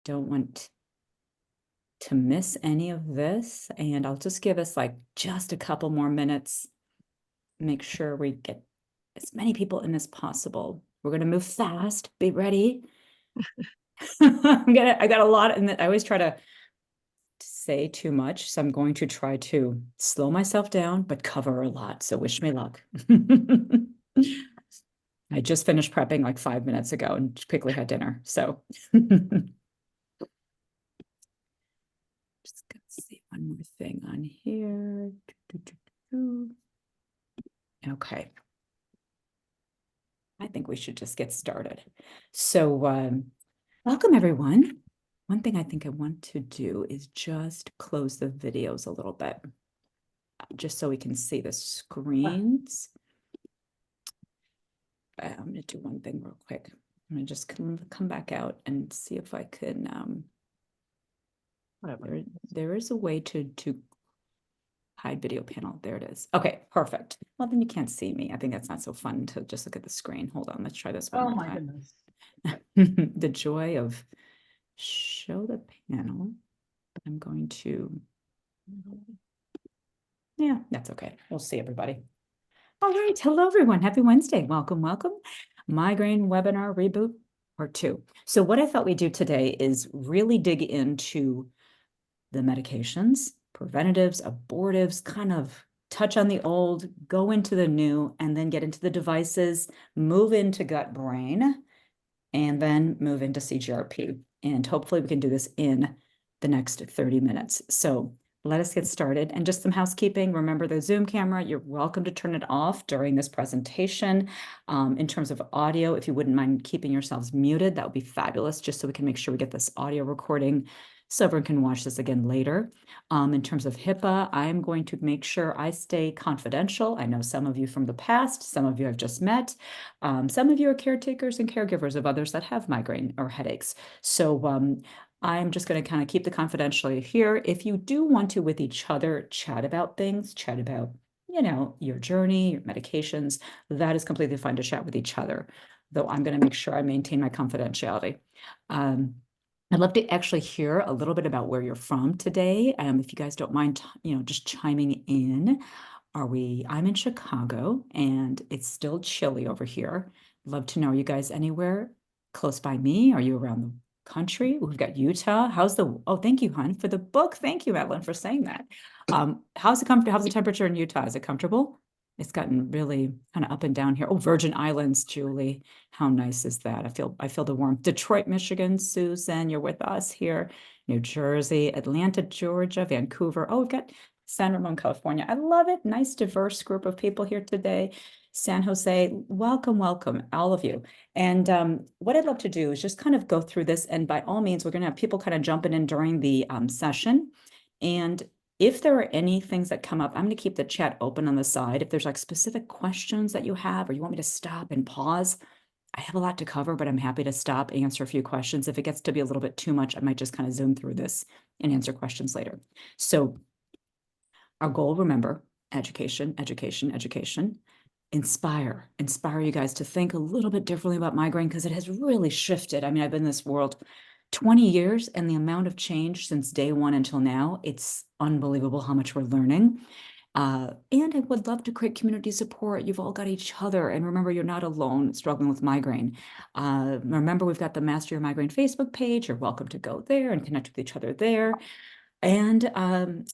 don't want to miss any of this, and I'll just give us like just a couple more minutes. Make sure we get as many people in as possible. We're gonna move fast. Be ready. I got a lot, and I always try to say too much, so I'm going to try to slow myself down, but cover a lot. So wish me luck. I just finished prepping like 5 minutes ago and quickly had dinner. So just gonna see one more thing on here. Okay. I think we should just get started. So welcome everyone. One thing I think I want to do is just close the videos a little bit, just so we can see the screens. I'm gonna do one thing real quick. I'm gonna just come back out and see if I can, whatever. There is a way to hide video panel. There it is. Okay, perfect. Well, then you can't see me. I think that's not so fun to just look at the screen. Hold on, let's try this one more time. Goodness. The joy of show the panel. I'm going to, yeah, that's okay. We'll see everybody. All right, hello everyone. Happy Wednesday. Welcome, welcome. Migraine Webinar Reboot Part 2. So what I thought we'd do today is really dig into the medications, preventatives, abortives, kind of touch on the old, go into the new, and then get into the devices, move into gut brain, and then move into CGRP. And hopefully we can do this in the next 30 minutes. So let us get started. And just some housekeeping. Remember the Zoom camera, you're welcome to turn it off during this presentation. In terms of audio, if you wouldn't mind keeping yourselves muted, that would be fabulous, just so we can make sure we get this audio recording so everyone can watch this again later. In terms of HIPAA, I'm going to make sure I stay confidential. I know some of you from the past, some of you I've just met. Some of you are caretakers and caregivers of others that have migraine or headaches. So I'm just going to kind of keep the confidentiality here. If you do want to with each other chat about things, chat about, you know, your journey, your medications, that is completely fine to chat with each other, though I'm going to make sure I maintain my confidentiality. I'd love to actually hear a little bit about where you're from today. If you guys don't mind, you know, just chiming in. I'm in Chicago and it's still chilly over here. Love to know, are you guys anywhere close by me? Are you around the country? We've got Utah. Oh, thank you, hon, for the book. Thank you, Madeline, for saying that. How's the temperature in Utah? Is it comfortable? It's gotten really kind of up and down here. Oh, Virgin Islands, Julie. How nice is that? I feel the warmth. Detroit, Michigan, Susan, you're with us here. New Jersey, Atlanta, Georgia, Vancouver. Oh, we've got San Ramon, California. I love it. Nice, diverse group of people here today. San Jose, welcome, welcome, all of you. And what I'd love to do is just kind of go through this. And by all means, we're going to have people kind of jumping in during the session. And if there are any things that come up, I'm going to keep the chat open on the side. If there's like specific questions that you have, or you want me to stop and pause, I have a lot to cover, but I'm happy to stop, answer a few questions. If it gets to be a little bit too much, I might just kind of zoom through this and answer questions later. So our goal, remember, education, education, education. Inspire you guys to think a little bit differently about migraine, because it has really shifted. I mean, I've been in this world 20 years, and the amount of change since day one until now, it's unbelievable how much we're learning. And I would love to create community support. You've all got each other. And remember, you're not alone struggling with migraine. Remember, we've got the Master Your Migraine Facebook page. You're welcome to go there and connect with each other there. And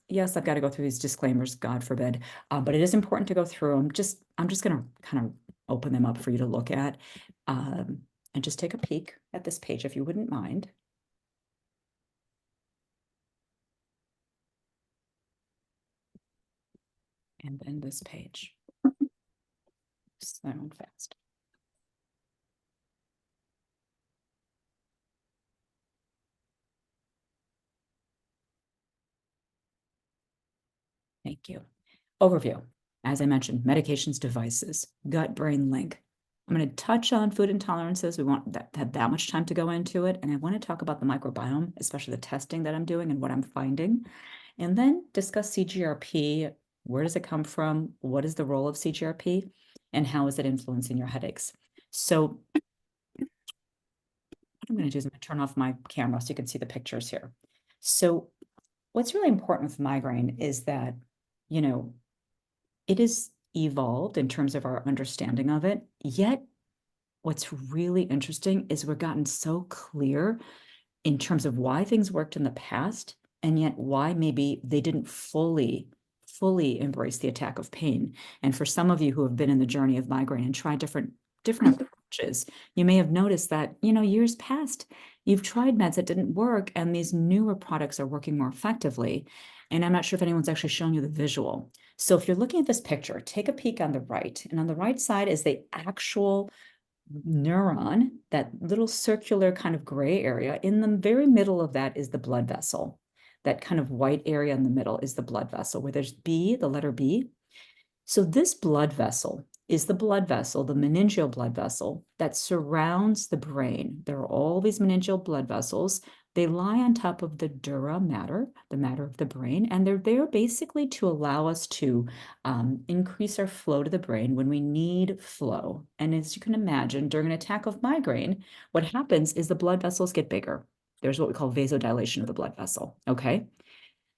yes, I've got to go through these disclaimers, God forbid, but it is important to go through them. I'm just going to kind of open them up for you to look at, and just take a peek at this page, if you wouldn't mind. And then this page. Slow and fast. Thank you. Overview. As I mentioned, medications, devices, gut-brain link. I'm going to touch on food intolerances. We won't have that much time to go into it. And I want to talk about the microbiome, especially the testing that I'm doing and what I'm finding. And then discuss CGRP. Where does it come from? What is the role of CGRP? And how is it influencing your headaches? So what I'm going to do is I'm going to turn off my camera so you can see the pictures here. So what's really important with migraine is that, you know, it is evolved in terms of our understanding of it. Yet what's really interesting is we've gotten so clear in terms of why things worked in the past, and yet why maybe they didn't fully embrace the attack of pain. And for some of you who have been in the journey of migraine and tried different approaches, you may have noticed that, years past, you've tried meds that didn't work, and these newer products are working more effectively. And I'm not sure if anyone's actually shown you the visual. So if you're looking at this picture, take a peek on the right. And on the right side is the actual neuron, that little circular kind of gray area. In the very middle of that is the blood vessel. That kind of white area in the middle is the blood vessel, where there's B, the letter B. So this blood vessel is the blood vessel, the meningeal blood vessel that surrounds the brain. There are all these meningeal blood vessels. They lie on top of the dura mater, the matter of the brain, and they're there basically to allow us to increase our flow to the brain when we need flow. And as you can imagine, during an attack of migraine, what happens is the blood vessels get bigger. There's what we call vasodilation of the blood vessel, okay?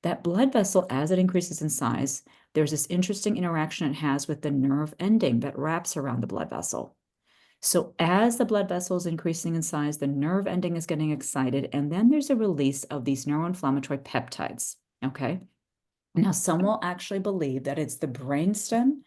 That blood vessel, as it increases in size, there's this interesting interaction it has with the nerve ending that wraps around the blood vessel. So as the blood vessel is increasing in size, the nerve ending is getting excited, and then there's a release of these neuroinflammatory peptides, okay? Now, some will actually believe that it's the brainstem,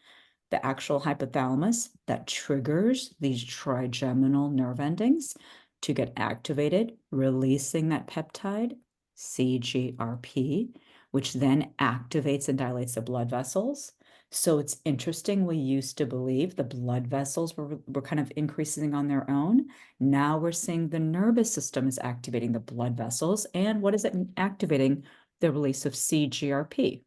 the actual hypothalamus, that triggers these trigeminal nerve endings to get activated, releasing that peptide, CGRP, which then activates and dilates the blood vessels. So it's interesting. We used to believe the blood vessels were kind of increasing on their own. Now we're seeing the nervous system is activating the blood vessels. And what is it activating? The release of CGRP.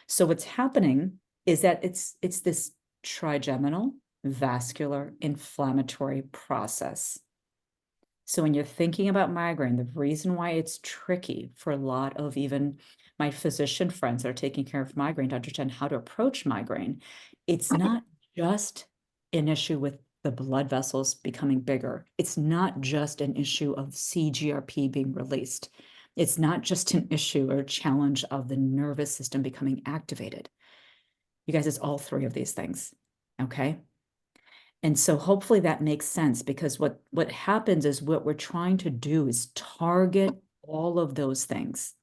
So what's happening is that it's this trigeminal vascular inflammatory process. So when you're thinking about migraine, the reason why it's tricky for a lot of even my physician friends that are taking care of migraine to understand how to approach migraine, it's not just an issue with the blood vessels becoming bigger. It's not just an issue of CGRP being released. It's not just an issue or challenge of the nervous system becoming activated. You guys, it's all three of these things, okay? And so hopefully that makes sense, because what happens is what we're trying to do is target all of those things,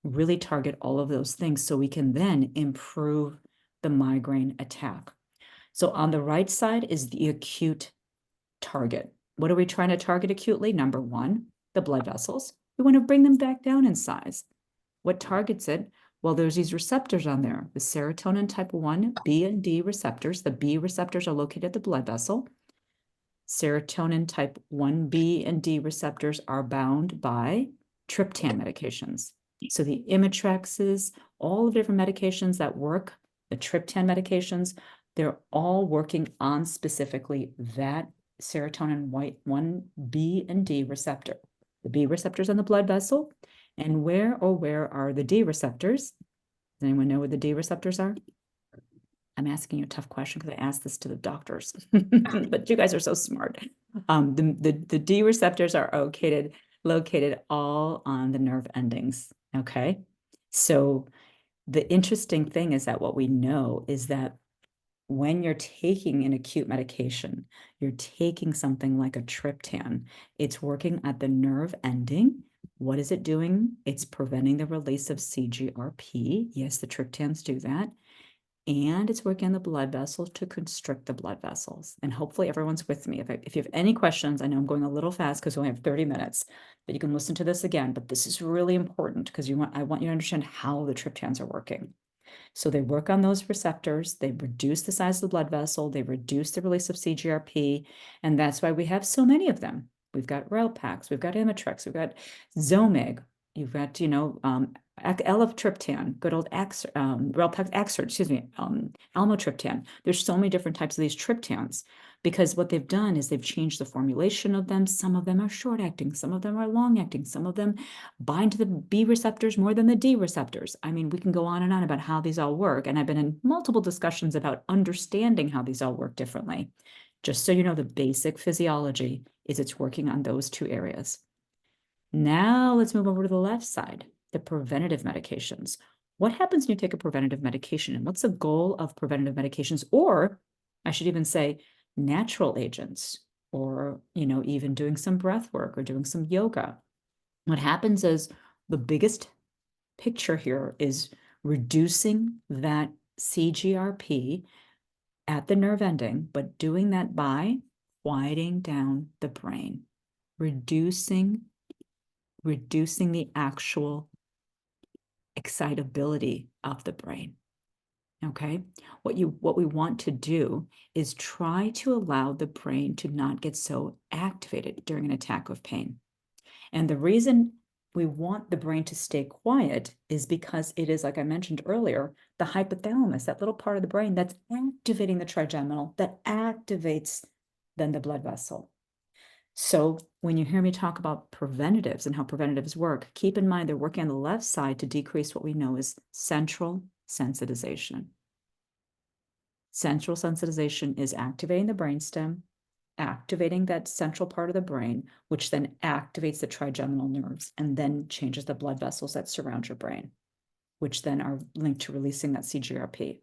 really target all of those things so we can then improve the migraine attack. So on the right side is the acute target. What are we trying to target acutely? Number one, the blood vessels. We want to bring them back down in size. What targets it? Well, there's these receptors on there, the serotonin type 1, B and D receptors. The B receptors are located at the blood vessel. Serotonin type 1B and D receptors are bound by triptan medications. So the Imitrexes, all the different medications that work, the triptan medications, they're all working on specifically that serotonin 1B and D receptor. The B receptors on the blood vessel. And where are the D receptors? Does anyone know where the D receptors are? I'm asking you a tough question because I asked this to the doctors, but you guys are so smart. The D receptors are located all on the nerve endings, okay? So the interesting thing is that what we know is that when you're taking an acute medication, you're taking something like a triptan, it's working at the nerve ending. What is it doing? It's preventing the release of CGRP. Yes, the triptans do that. And it's working on the blood vessels to constrict the blood vessels. And hopefully everyone's with me. If you have any questions, I know I'm going a little fast because we only have 30 minutes, but you can listen to this again. But this is really important because I want you to understand how the triptans are working. So they work on those receptors, they reduce the size of the blood vessel, they reduce the release of CGRP, and that's why we have so many of them. We've got Relpax, we've got Imitrex, we've got Zomig, you've got, Elatriptan, good old Relpax Exert, Almotriptan. There's so many different types of these triptans, because what they've done is they've changed the formulation of them. Some of them are short-acting, some of them are long-acting, some of them bind to the B receptors more than the D receptors. I mean, we can go on and on about how these all work, and I've been in multiple discussions about understanding how these all work differently. Just so you know, the basic physiology is it's working on those two areas. Now let's move over to the left side, the preventative medications. What happens when you take a preventative medication, and what's the goal of preventative medications? Or I should even say natural agents, or, even doing some breath work or doing some yoga. What happens is the biggest picture here is reducing that CGRP at the nerve ending, but doing that by quieting down the brain, reducing the actual excitability of the brain. Okay, what we want to do is try to allow the brain to not get so activated during an attack of pain. And the reason we want the brain to stay quiet is because it is, like I mentioned earlier, the hypothalamus, that little part of the brain that's activating the trigeminal, that activates then the blood vessel. So when you hear me talk about preventatives and how preventatives work, keep in mind they're working on the left side to decrease what we know as central sensitization. Central sensitization is activating the brainstem, activating that central part of the brain, which then activates the trigeminal nerves and then changes the blood vessels that surround your brain, which then are linked to releasing that CGRP.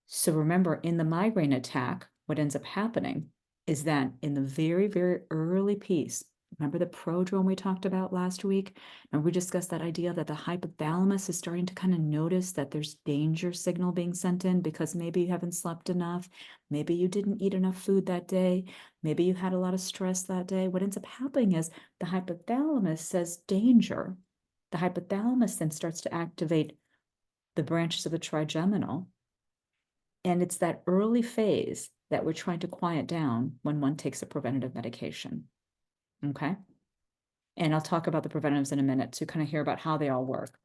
So remember, in the migraine attack, what ends up happening is that in the very, very early piece, remember the prodrome we talked about last week? And we discussed that idea that the hypothalamus is starting to kind of notice that there's danger signal being sent in because maybe you haven't slept enough, maybe you didn't eat enough food that day, maybe you had a lot of stress that day. What ends up happening is the hypothalamus says danger. The hypothalamus then starts to activate the branches of the trigeminal. And it's that early phase that we're trying to quiet down when one takes a preventative medication. Okay. And I'll talk about the preventatives in a minute to kind of hear about how they all work.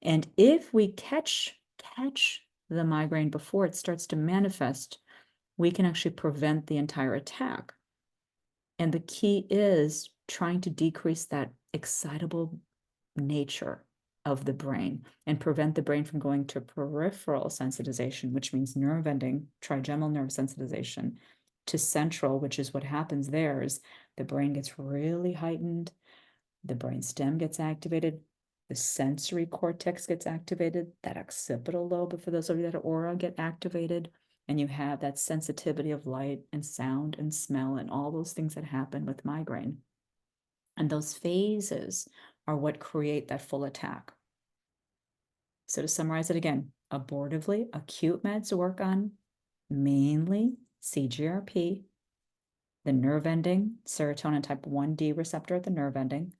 And if we catch the migraine before it starts to manifest, we can actually prevent the entire attack. And the key is trying to decrease that excitable nature of the brain and prevent the brain from going to peripheral sensitization, which means nerve ending, trigeminal nerve sensitization, to central, which is what happens there is the brain gets really heightened, the brain stem gets activated, the sensory cortex gets activated, that occipital lobe, for those of you that are aura, get activated, and you have that sensitivity of light and sound and smell and all those things that happen with migraine. And those phases are what create that full attack. So to summarize it again, abortively, acute meds work on mainly CGRP, the nerve ending, serotonin type 1D receptor at the nerve ending,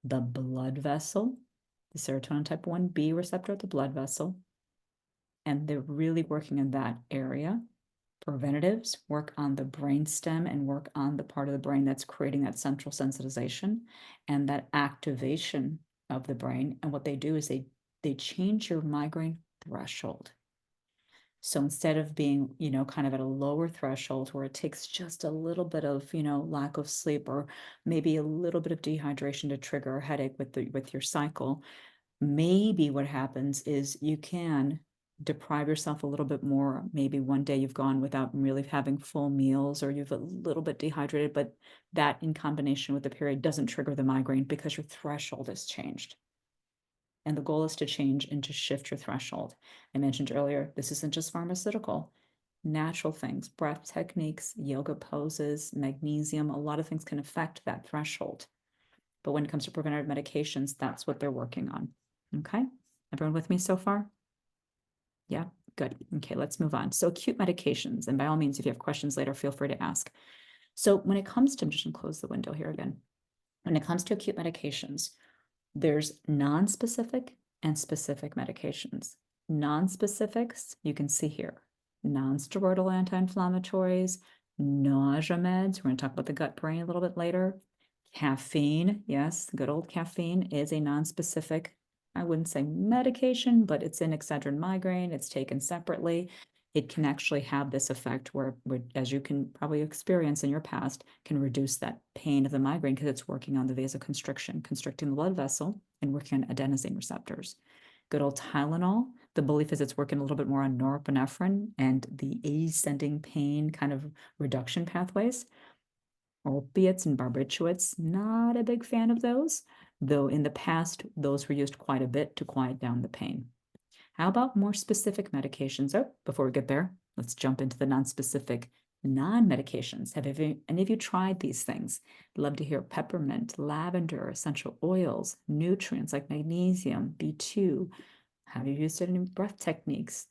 the blood vessel, the serotonin type 1B receptor at the blood vessel, and they're really working in that area. Preventatives work on the brainstem and work on the part of the brain that's creating that central sensitization and that activation of the brain. And what they do is they change your migraine threshold. So instead of being, kind of at a lower threshold where it takes just a little bit of, lack of sleep or maybe a little bit of dehydration to trigger a headache with your cycle, maybe what happens is you can deprive yourself a little bit more. Maybe one day you've gone without really having full meals or you've a little bit dehydrated, but that in combination with the period doesn't trigger the migraine because your threshold has changed. And the goal is to change and to shift your threshold. I mentioned earlier, this isn't just pharmaceutical. Natural things, breath techniques, yoga poses, magnesium, a lot of things can affect that threshold. But when it comes to preventative medications, that's what they're working on. Okay, everyone with me so far? Yeah, good. Okay, let's move on. So acute medications, and by all means, if you have questions later, feel free to ask. So when it comes to, I'm just gonna close the window here again. When it comes to acute medications, there's non-specific and specific medications. Non-specifics, you can see here, non-steroidal anti-inflammatories, nausea meds. We're going to talk about the gut brain a little bit later. Caffeine, yes, good old caffeine is a non-specific, I wouldn't say medication, but it's in Excedrin migraine. It's taken separately. It can actually have this effect where, as you can probably experience in your past, can reduce that pain of the migraine because it's working on the vasoconstriction, constricting the blood vessel and working on adenosine receptors. Good old Tylenol. The belief is it's working a little bit more on norepinephrine and the ascending pain kind of reduction pathways. Opiates and barbiturates, not a big fan of those, though in the past, those were used quite a bit to quiet down the pain. How about more specific medications? Oh, before we get there, let's jump into the non-specific non-medications. Have any of you tried these things? Love to hear peppermint, lavender, essential oils, nutrients like magnesium, B2. Have you used any breath techniques?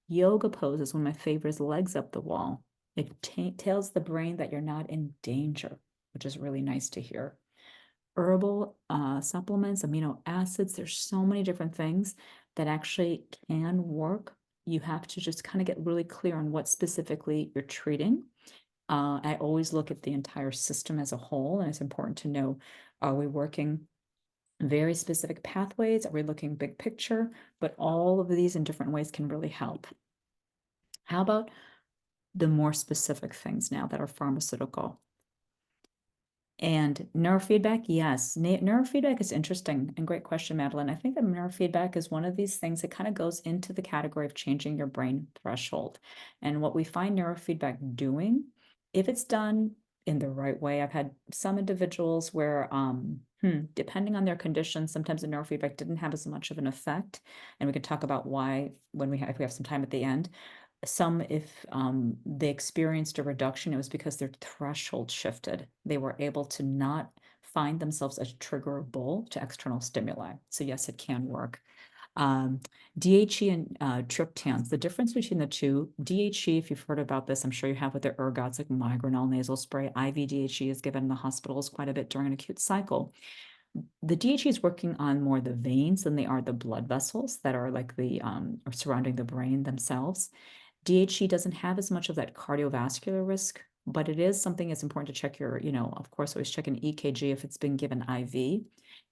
Yoga pose is one of my favorites, legs up the wall. It tells the brain that you're not in danger, which is really nice to hear. Herbal supplements, amino acids, there's so many different things that actually can work. You have to just kind of get really clear on what specifically you're treating. I always look at the entire system as a whole, and it's important to know, are we working very specific pathways? Are we looking big picture? But all of these in different ways can really help. How about the more specific things now that are pharmaceutical? And neurofeedback, yes. Neurofeedback is interesting and great question, Madeline. I think that neurofeedback is one of these things that kind of goes into the category of changing your brain threshold. And what we find neurofeedback doing, if it's done in the right way, I've had some individuals where, depending on their condition, sometimes the neurofeedback didn't have as much of an effect. And we can talk about why when if we have some time at the end. Some, if they experienced a reduction, it was because their threshold shifted. They were able to not find themselves as triggerable to external stimuli. So yes, it can work. DHE and triptans, the difference between the two, DHE, if you've heard about this, I'm sure you have with their ergots like Migranal nasal spray. IV DHE is given in the hospitals quite a bit during an acute cycle. The DHE is working on more the veins than they are the blood vessels that are like the or surrounding the brain themselves. DHE doesn't have as much of that cardiovascular risk, but it is something that's important to check your, of course, always check an EKG if it's been given IV.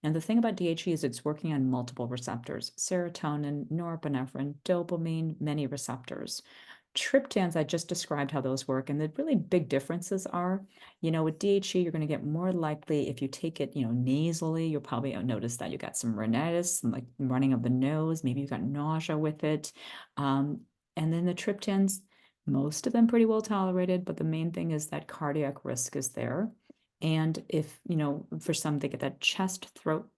And the thing about DHE is it's working on multiple receptors, serotonin, norepinephrine, dopamine, many receptors. Triptans, I just described how those work, and the really big differences are, with DHE, you're going to get more likely if you take it, nasally, you'll probably notice that you got some rhinitis, some like running of the nose, maybe you got nausea with it. And then the triptans, most of them pretty well tolerated, but the main thing is that cardiac risk is there. And if, for some, they get that chest throat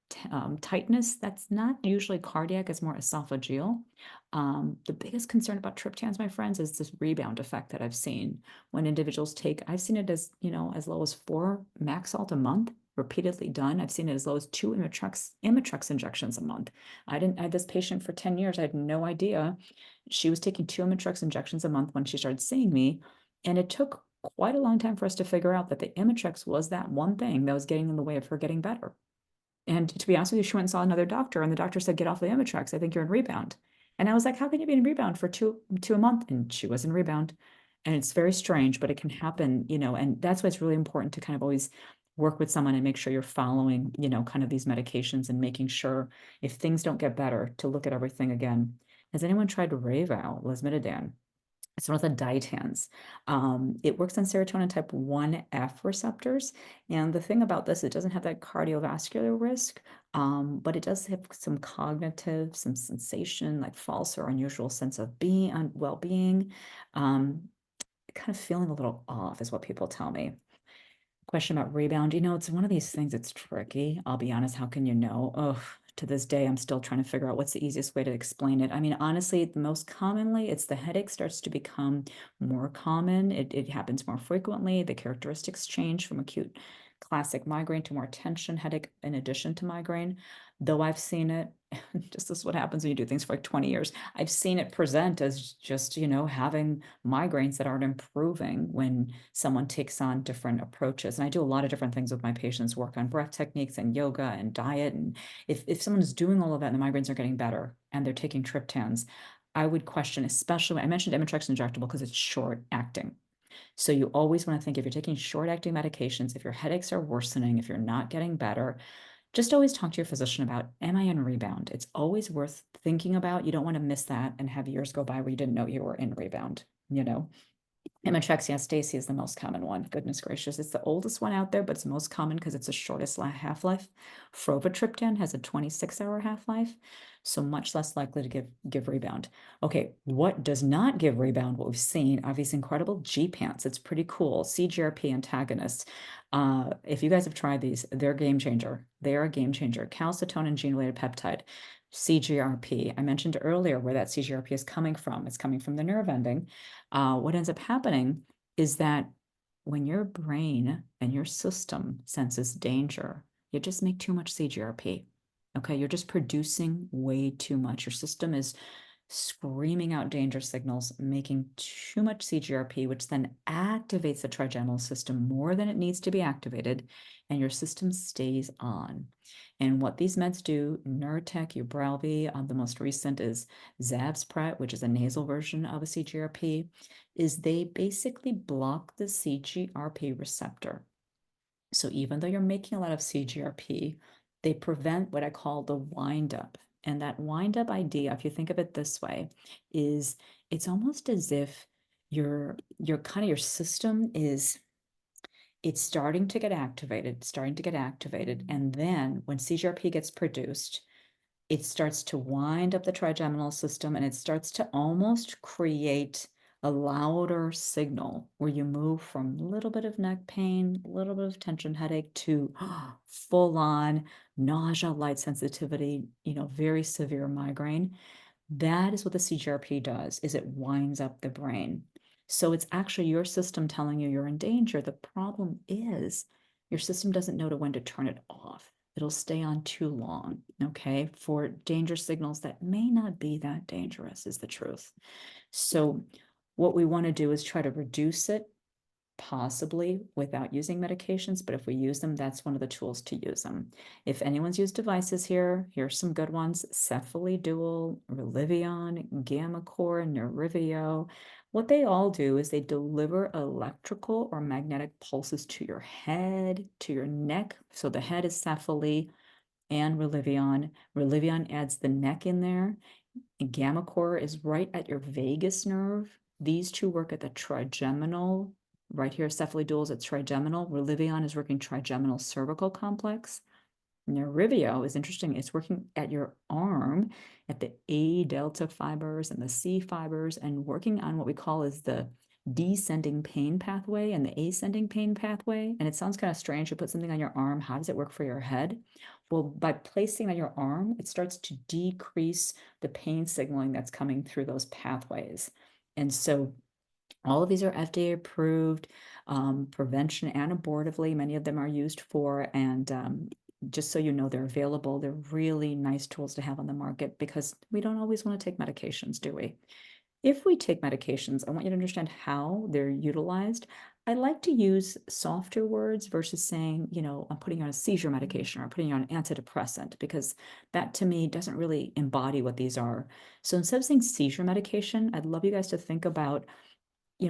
tightness, that's not usually cardiac, it's more esophageal. The biggest concern about triptans, my friends, is this rebound effect that I've seen when individuals take, I've seen it as, as low as 4 max salt a month, repeatedly done. I've seen it as low as 2 Imitrex injections a month. I had this patient for 10 years. I had no idea. She was taking 2 Imitrex injections a month when she started seeing me. And it took quite a long time for us to figure out that the Imitrex was that one thing that was getting in the way of her getting better. And to be honest with you, she went and saw another doctor, and the doctor said, "Get off the Imitrex. I think you're in rebound." And I was like, "How can you be in rebound for two a month?" And she was in rebound. And it's very strange, but it can happen, and that's why it's really important to kind of always work with someone and make sure you're following, kind of these medications and making sure if things don't get better to look at everything again. Has anyone tried Rayvow, lasmiditan? It's one of the ditans. It works on serotonin type 1F receptors. And the thing about this, it doesn't have that cardiovascular risk, but it does have some cognitive, some sensation, like false or unusual sense of well-being. Kind of feeling a little off is what people tell me. Question about rebound. It's one of these things that's tricky. I'll be honest, how can you know? Oh, to this day, I'm still trying to figure out what's the easiest way to explain it. I mean, honestly, most commonly, it's the headache starts to become more common. It happens more frequently. The characteristics change from acute classic migraine to more tension headache in addition to migraine. Though I've seen it, just this is what happens when you do things for like 20 years. I've seen it present as just, having migraines that aren't improving when someone takes on different approaches. And I do a lot of different things with my patients, work on breath techniques and yoga and diet. And if someone is doing all of that and the migraines are getting better and they're taking triptans, I would question, especially, I mentioned Imitrex injectable because it's short acting. So you always want to think if you're taking short acting medications, if your headaches are worsening, if you're not getting better, just always talk to your physician about, am I in rebound? It's always worth thinking about. You don't want to miss that and have years go by where you didn't know you were in rebound, Amitrexia Stacy is the most common one. Goodness gracious. It's the oldest one out there, but it's the most common because it's the shortest half-life. Frovatriptan has a 26-hour half-life, so much less likely to give rebound. Okay, what does not give rebound, what we've seen, are these incredible G-PANTs. It's pretty cool. CGRP antagonists. If you guys have tried these, they're a game changer. They are a game changer. Calcitonin gene-related peptide. CGRP. I mentioned earlier where that CGRP is coming from. It's coming from the nerve ending. What ends up happening is that when your brain and your system senses danger, you just make too much CGRP. Okay, you're just producing way too much. Your system is screaming out danger signals, making too much CGRP, which then activates the trigeminal system more than it needs to be activated, and your system stays on. And what these meds do, Nurtec, Ubrelvy, the most recent is Zavspret, which is a nasal version of a CGRP, is they basically block the CGRP receptor. So even though you're making a lot of CGRP, they prevent what I call the windup. And that wind-up idea, if you think of it this way, is it's almost as if your system is it's starting to get activated, and then when CGRP gets produced, it starts to wind up the trigeminal system and it starts to almost create a louder signal where you move from a little bit of neck pain, a little bit of tension headache to full on nausea, light sensitivity, very severe migraine. That is what the CGRP does, is it winds up the brain. So it's actually your system telling you you're in danger. The problem is your system doesn't know when to turn it off. It'll stay on too long, okay, for danger signals that may not be that dangerous, is the truth. So what we want to do is try to reduce it, possibly without using medications, but if we use them, that's one of the tools to use them. If anyone's used devices here, here's some good ones: Cephalidul, Relivion, Gammacore, Nerivio. What they all do is they deliver electrical or magnetic pulses to your head, to your neck. So the head is Cephali and Relivion. Relivion adds the neck in there. And Gammacore is right at your vagus nerve. These two work at the trigeminal. Right here, Cephalidul is at trigeminal. Relivion is working trigeminal cervical complex. Nerivio is interesting. It's working at your arm, at the A delta fibers and the C fibers, and working on what we call is the descending pain pathway and the ascending pain pathway. And it sounds kind of strange. You put something on your arm. How does it work for your head? Well, by placing on your arm, it starts to decrease the pain signaling that's coming through those pathways. And so all of these are FDA approved, prevention and abortively. Many of them are used for, and just so you know, they're available. They're really nice tools to have on the market because we don't always want to take medications, do we? If we take medications, I want you to understand how they're utilized. I like to use softer words versus saying, I'm putting you on a seizure medication or I'm putting you on an antidepressant, because that to me doesn't really embody what these are. So instead of saying seizure medication, I'd love you guys to think about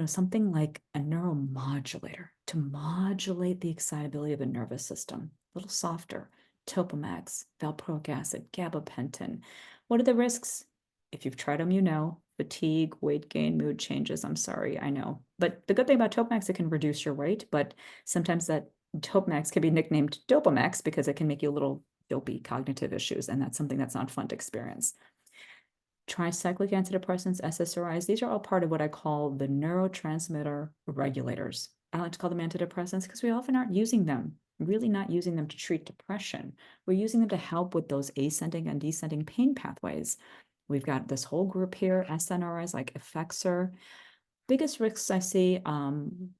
something like a neuromodulator to modulate the excitability of the nervous system, a little softer. Topamax, valproic acid, gabapentin. What are the risks? If you've tried them, fatigue, weight gain, mood changes. I'm sorry, I know. But the good thing about Topamax, it can reduce your weight, but sometimes that Topamax can be nicknamed Dopamax because it can make you a little dopey, cognitive issues, and that's something that's not fun to experience. Tricyclic antidepressants, SSRIs, these are all part of what I call the neurotransmitter regulators. I like to call them antidepressants because we often aren't using them, really not using them to treat depression. We're using them to help with those ascending and descending pain pathways. We've got this whole group here, SNRIs like Effexor. Biggest risks I see,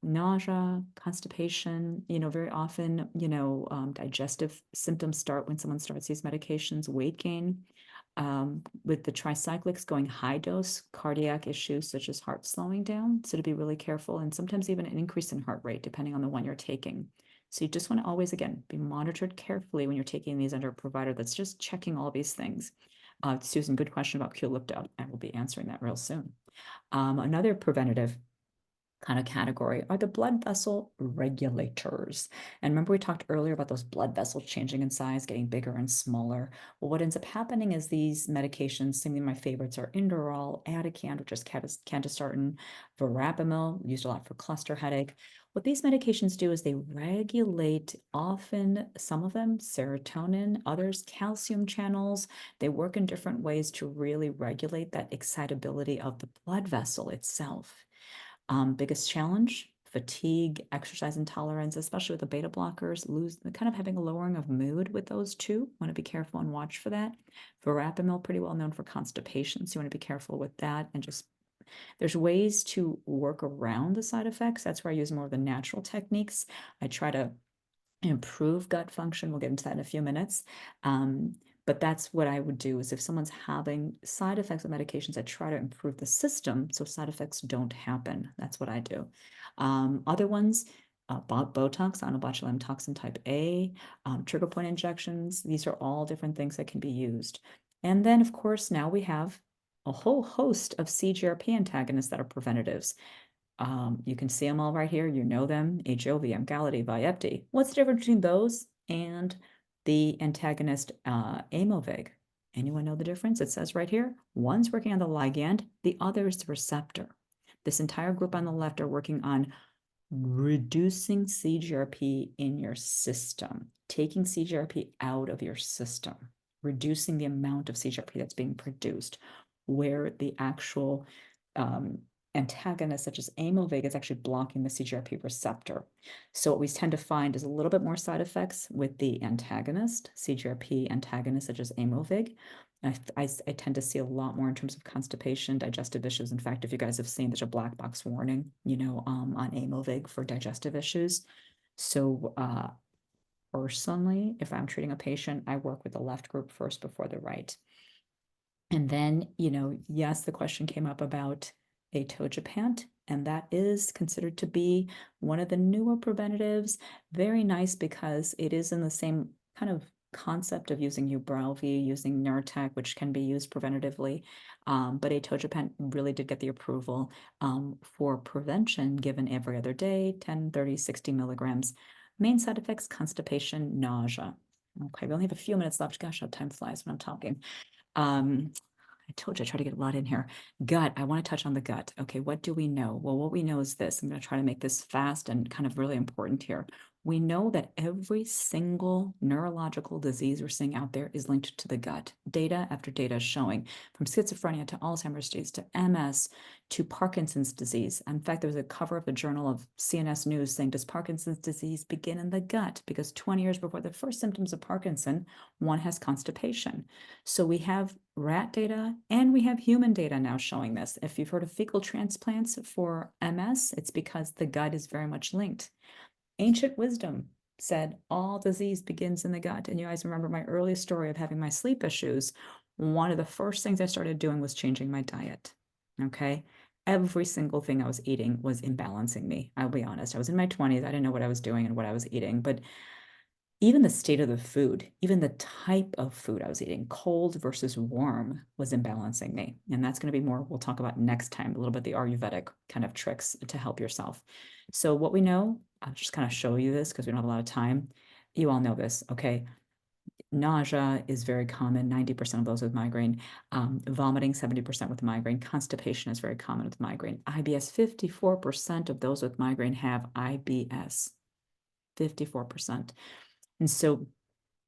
nausea, constipation, very often, digestive symptoms start when someone starts these medications, weight gain. With the tricyclics going high dose, cardiac issues such as heart slowing down. So to be really careful, and sometimes even an increase in heart rate, depending on the one you're taking. So you just want to always, again, be monitored carefully when you're taking these under a provider that's just checking all these things. Susan, good question about Qulipta. I will be answering that real soon. Another preventative kind of category are the blood vessel regulators. And remember, we talked earlier about those blood vessels changing in size, getting bigger and smaller. Well, what ends up happening is these medications, some of my favorites are Inderal, Atacand, which is candesartan, verapamil, used a lot for cluster headache. What these medications do is they regulate, often some of them serotonin, others calcium channels. They work in different ways to really regulate that excitability of the blood vessel itself. Biggest challenge, fatigue, exercise intolerance, especially with the beta blockers, lose kind of having a lowering of mood with those two. Want to be careful and watch for that. Verapamil, pretty well known for constipation, so you want to be careful with that. And just there's ways to work around the side effects. That's where I use more of the natural techniques. I try to improve gut function. We'll get into that in a few minutes. But that's what I would do is if someone's having side effects of medications, I try to improve the system so side effects don't happen. That's what I do. Other ones, Botox, onabotulinum toxin type A, trigger point injections. These are all different things that can be used. And then, of course, now we have a whole host of CGRP antagonists that are preventatives. You can see them all right here. You know them, Ajovy, Emgality, Vyepti. What's the difference between those and the antagonist Aimovig? Anyone know the difference? It says right here, one's working on the ligand, the other is the receptor. This entire group on the left are working on reducing CGRP in your system, taking CGRP out of your system, reducing the amount of CGRP that's being produced, where the actual antagonist such as Aimovig is actually blocking the CGRP receptor. So what we tend to find is a little bit more side effects with the antagonist, CGRP antagonist such as Aimovig. I tend to see a lot more in terms of constipation, digestive issues. In fact, if you guys have seen, there's a black box warning, on Aimovig for digestive issues. So personally, if I'm treating a patient, I work with the left group first before the right. And then, yes, the question came up about atogepant, and that is considered to be one of the newer preventatives. Very nice because it is in the same kind of concept of using Ubrelvy, using Nurtec, which can be used preventatively. But atogepant really did get the approval for prevention given every other day, 10, 30, 60 milligrams. Main side effects, constipation, nausea. Okay, we only have a few minutes left. Gosh, how time flies when I'm talking. I told you I try to get a lot in here. Gut, I want to touch on the gut. Okay, what do we know? Well, what we know is this. I'm going to try to make this fast and kind of really important here. We know that every single neurological disease we're seeing out there is linked to the gut. Data after data is showing, from schizophrenia to Alzheimer's disease to MS to Parkinson's disease. In fact, there was a cover of the Journal of CNS News saying, does Parkinson's disease begin in the gut? Because 20 years before the first symptoms of Parkinson, one has constipation. So we have rat data and we have human data now showing this. If you've heard of fecal transplants for MS, it's because the gut is very much linked. Ancient wisdom said all disease begins in the gut. And you guys remember my earliest story of having my sleep issues. One of the first things I started doing was changing my diet. Okay. Every single thing I was eating was imbalancing me. I'll be honest. I was in my 20s. I didn't know what I was doing and what I was eating, but even the state of the food, even the type of food I was eating, cold versus warm, was imbalancing me. And that's going to be more we'll talk about next time, a little bit the Ayurvedic kind of tricks to help yourself. So what we know, I'll just kind of show you this because we don't have a lot of time. You all know this, okay? Nausea is very common, 90% of those with migraine. Vomiting, 70% with migraine. Constipation is very common with migraine. IBS, 54% of those with migraine have IBS, 54%. And so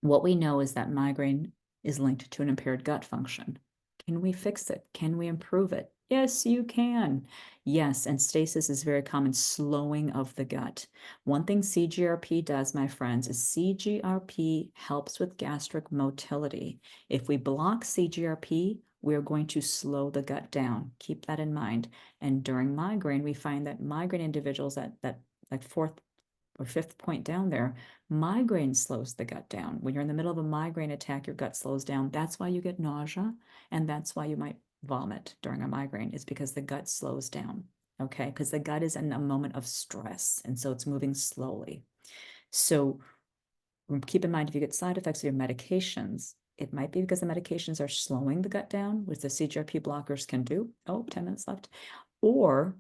what we know is that migraine is linked to an impaired gut function. Can we fix it? Can we improve it? Yes, you can. Yes, and stasis is very common, slowing of the gut. One thing CGRP does, my friends, is CGRP helps with gastric motility. If we block CGRP, we're going to slow the gut down. Keep that in mind. And during migraine, we find that migraine individuals that like fourth or fifth point down there, migraine slows the gut down. When you're in the middle of a migraine attack, your gut slows down. That's why you get nausea, and that's why you might vomit during a migraine, is because the gut slows down, okay? Because the gut is in a moment of stress, and so it's moving slowly. So keep in mind, if you get side effects of your medications, it might be because the medications are slowing the gut down, which the CGRP blockers can do. Oh, 10 minutes left. Or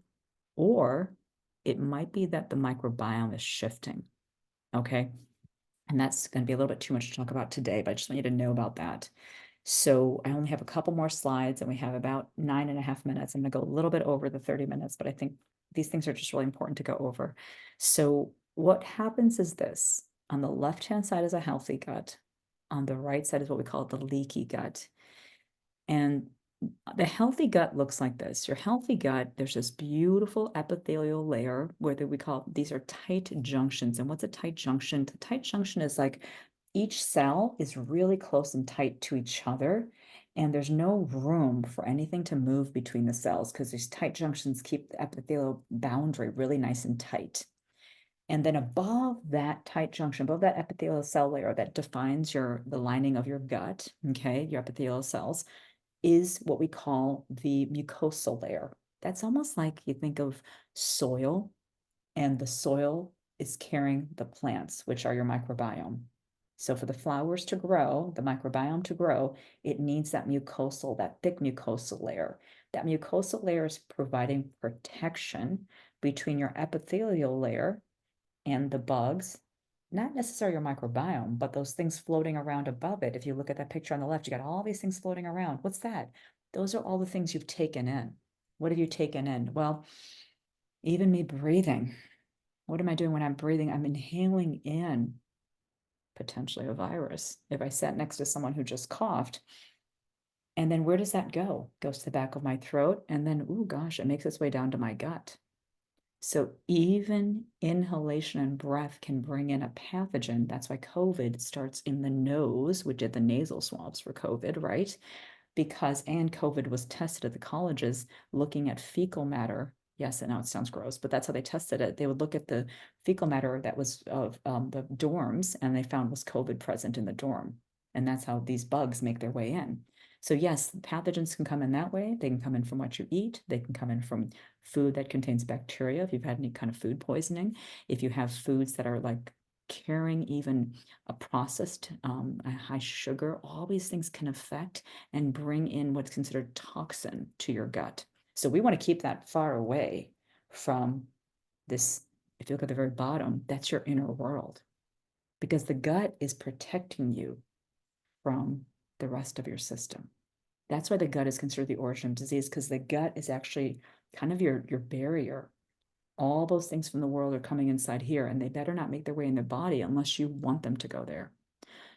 it might be that the microbiome is shifting, okay? And that's going to be a little bit too much to talk about today, but I just want you to know about that. So I only have a couple more slides and we have about 9.5 minutes. I'm going to go a little bit over the 30 minutes, but I think these things are just really important to go over. So what happens is this: on the left-hand side is a healthy gut. On the right side is what we call the leaky gut. And the healthy gut looks like this. Your healthy gut, there's this beautiful epithelial layer where we call, these are tight junctions. And what's a tight junction? The tight junction is like each cell is really close and tight to each other, and there's no room for anything to move between the cells because these tight junctions keep the epithelial boundary really nice and tight. And then above that tight junction, above that epithelial cell layer that defines the lining of your gut, okay, your epithelial cells, is what we call the mucosal layer. That's almost like you think of soil, and the soil is carrying the plants, which are your microbiome. So for the flowers to grow, the microbiome to grow, it needs that mucosal, that thick mucosal layer. That mucosal layer is providing protection between your epithelial layer and the bugs, not necessarily your microbiome, but those things floating around above it. If you look at that picture on the left, you got all these things floating around. What's that? Those are all the things you've taken in. What have you taken in? Well, even me breathing. What am I doing when I'm breathing? I'm inhaling in potentially a virus. If I sat next to someone who just coughed, and then where does that go? It goes to the back of my throat, and then, oh gosh, it makes its way down to my gut. So even inhalation and breath can bring in a pathogen. That's why COVID starts in the nose. We did the nasal swabs for COVID, right? And COVID was tested at the colleges looking at fecal matter. Yes, I know it sounds gross, but that's how they tested it. They would look at the fecal matter that was of the dorms, and they found was COVID present in the dorm. And that's how these bugs make their way in. So yes, pathogens can come in that way. They can come in from what you eat. They can come in from food that contains bacteria, if you've had any kind of food poisoning. If you have foods that are like carrying even a processed, a high sugar, all these things can affect and bring in what's considered toxin to your gut. So we want to keep that far away from this. If you look at the very bottom, that's your inner world, because the gut is protecting you from the rest of your system. That's why the gut is considered the origin of disease, because the gut is actually kind of your barrier. All those things from the world are coming inside here, and they better not make their way in the body unless you want them to go there.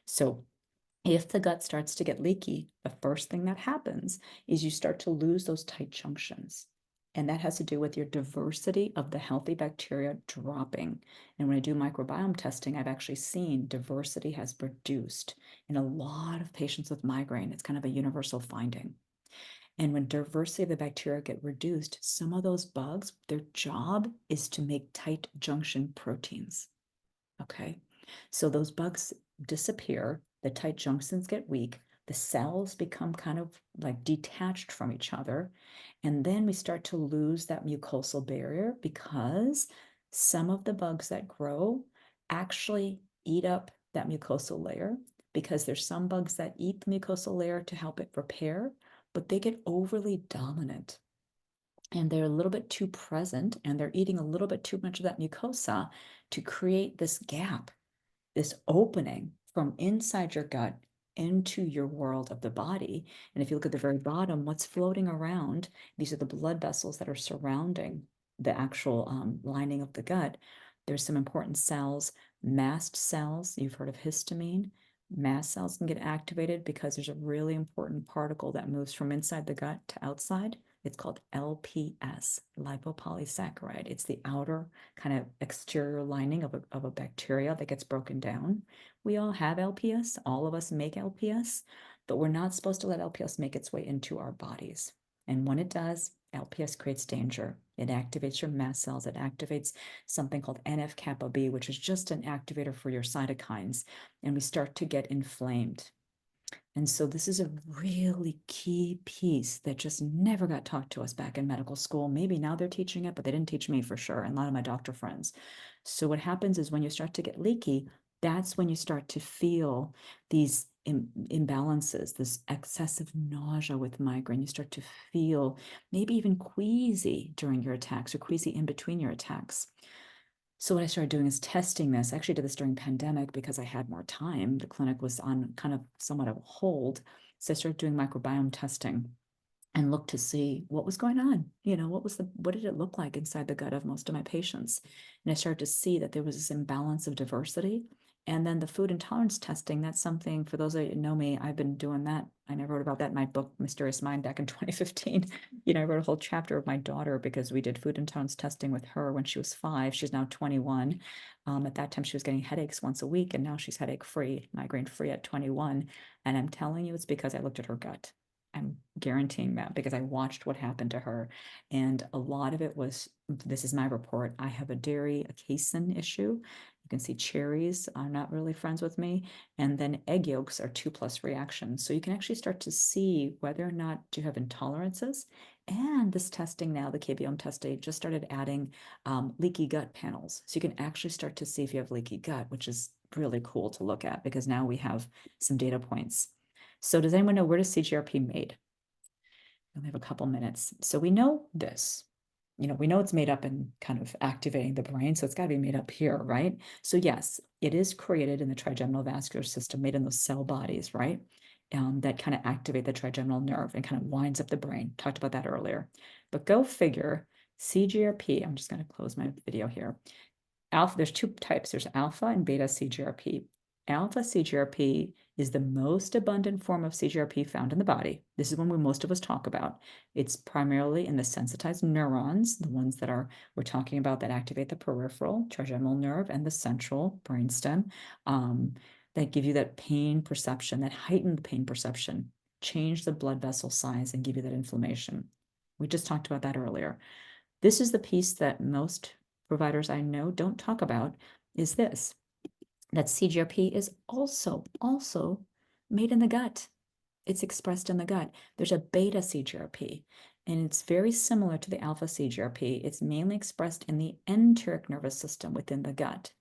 So if the gut starts to get leaky, the first thing that happens is you start to lose those tight junctions. And that has to do with your diversity of the healthy bacteria dropping. And when I do microbiome testing, I've actually seen diversity has reduced in a lot of patients with migraine. It's kind of a universal finding. And when diversity of the bacteria get reduced, some of those bugs, their job is to make tight junction proteins. Okay. So those bugs disappear, the tight junctions get weak, the cells become kind of like detached from each other. And then we start to lose that mucosal barrier because some of the bugs that grow actually eat up that mucosal layer, because there's some bugs that eat the mucosal layer to help it repair, but they get overly dominant and they're a little bit too present, and they're eating a little bit too much of that mucosa to create this gap, this opening from inside your gut into your world of the body. And if you look at the very bottom, what's floating around, these are the blood vessels that are surrounding the actual lining of the gut. There's some important cells, mast cells. You've heard of histamine. Mast cells can get activated because there's a really important particle that moves from inside the gut to outside. It's called LPS, lipopolysaccharide. It's the outer kind of exterior lining of a bacteria that gets broken down. We all have LPS. All of us make LPS, but we're not supposed to let LPS make its way into our bodies. And when it does, LPS creates danger. It activates your mast cells. It activates something called NF-kappa B, which is just an activator for your cytokines. And we start to get inflamed. And so this is a really key piece that just never got taught to us back in medical school. Maybe now they're teaching it, but they didn't teach me for sure, and a lot of my doctor friends. So what happens is when you start to get leaky, that's when you start to feel these imbalances, this excessive nausea with migraine. You start to feel maybe even queasy during your attacks or queasy in between your attacks. So what I started doing is testing this. I actually did this during pandemic because I had more time. The clinic was on kind of somewhat of a hold. So I started doing microbiome testing and looked to see what was going on. What did it look like inside the gut of most of my patients? And I started to see that there was this imbalance of diversity. And then the food intolerance testing, that's something, for those of you who know me, I've been doing that. I wrote about that in my book, Mysterious Mind, back in 2015. I wrote a whole chapter of my daughter because we did food intolerance testing with her when she was 5. She's now 21. At that time, she was getting headaches once a week, and now she's headache free, migraine free at 21. And I'm telling you, it's because I looked at her gut. I'm guaranteeing that because I watched what happened to her. And a lot of it was, this is my report, I have a dairy, a casein issue. You can see cherries are not really friends with me. And then egg yolks are 2+ reactions. So you can actually start to see whether or not you have intolerances. And this testing now, the KBM testing, just started adding leaky gut panels. So you can actually start to see if you have leaky gut, which is really cool to look at because now we have some data points. So does anyone know, where does CGRP made? We only have a couple minutes. So we know this. We know it's made up in kind of activating the brain, so it's got to be made up here, right? So yes, it is created in the trigeminal vascular system, made in those cell bodies, right? That kind of activate the trigeminal nerve and kind of winds up the brain. Talked about that earlier. But go figure, CGRP, I'm just going to close my video here. There's 2 types. There's alpha and beta CGRP. Alpha CGRP is the most abundant form of CGRP found in the body. This is one most of us talk about. It's primarily in the sensitized neurons, the ones that we're talking about that activate the peripheral trigeminal nerve and the central brainstem, that give you that pain perception, that heightened pain perception, change the blood vessel size and give you that inflammation. We just talked about that earlier. This is the piece that most providers I know don't talk about, is this, that CGRP is also made in the gut. It's expressed in the gut. There's a beta CGRP, and it's very similar to the alpha CGRP. It's mainly expressed in the enteric nervous system within the gut.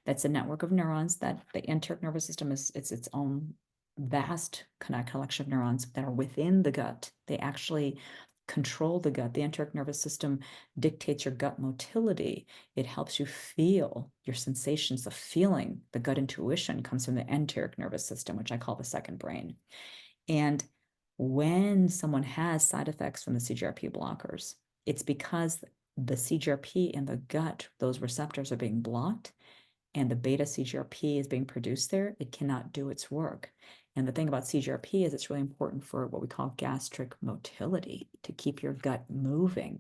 That's a network of neurons that the enteric nervous system it's its own vast collection of neurons that are within the gut. They actually control the gut. The enteric nervous system dictates your gut motility. It helps you feel your sensations, the feeling, the gut intuition comes from the enteric nervous system, which I call the second brain. And when someone has side effects from the CGRP blockers, it's because the CGRP in the gut, those receptors are being blocked, and the beta CGRP is being produced there. It cannot do its work. And the thing about CGRP is it's really important for what we call gastric motility, to keep your gut moving.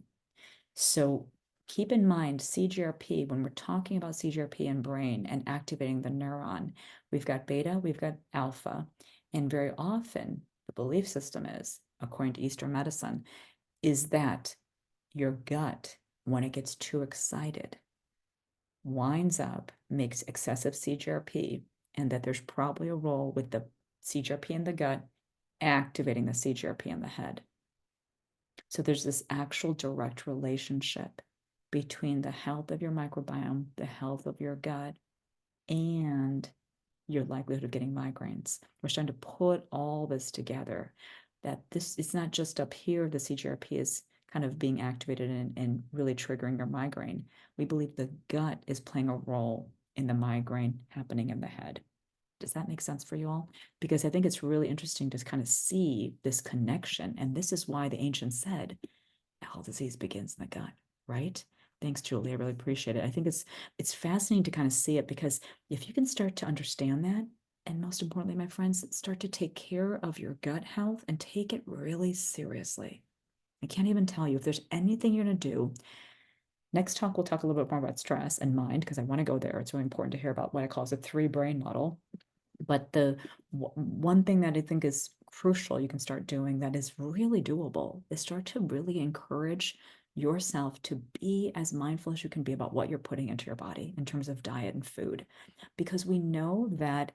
So keep in mind CGRP, when we're talking about CGRP in brain and activating the neuron, we've got beta, we've got alpha, and very often the belief system is, according to Eastern medicine, is that your gut, when it gets too excited, winds up, makes excessive CGRP, and that there's probably a role with the CGRP in the gut activating the CGRP in the head. So there's this actual direct relationship between the health of your microbiome, the health of your gut, and your likelihood of getting migraines. We're starting to put all this together, that it's not just up here, the CGRP is kind of being activated and really triggering your migraine. We believe the gut is playing a role in the migraine happening in the head. Does that make sense for you all? Because I think it's really interesting to kind of see this connection. And this is why the ancients said, all disease begins in the gut, right? Thanks, Julie. I really appreciate it. I think it's fascinating to kind of see it, because if you can start to understand that, and most importantly, my friends, start to take care of your gut health and take it really seriously. I can't even tell you, if there's anything you're going to do. Next talk, we'll talk a little bit more about stress and mind, because I want to go there. It's really important to hear about what I call the 3-brain model. But the one thing that I think is crucial you can start doing that is really doable is start to really encourage yourself to be as mindful as you can be about what you're putting into your body in terms of diet and food, because we know that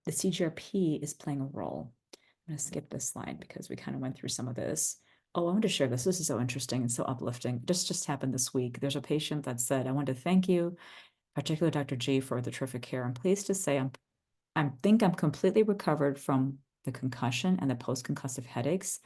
the CGRP is playing a role. I'm going to skip this slide because we kind of went through some of this. Oh, I want to share this. This is so interesting and so uplifting. This just happened this week. There's a patient that said, I want to thank you, particularly Dr. G, for the terrific care. I'm pleased to say I'm I think I'm completely recovered from the concussion and the post-concussive headaches,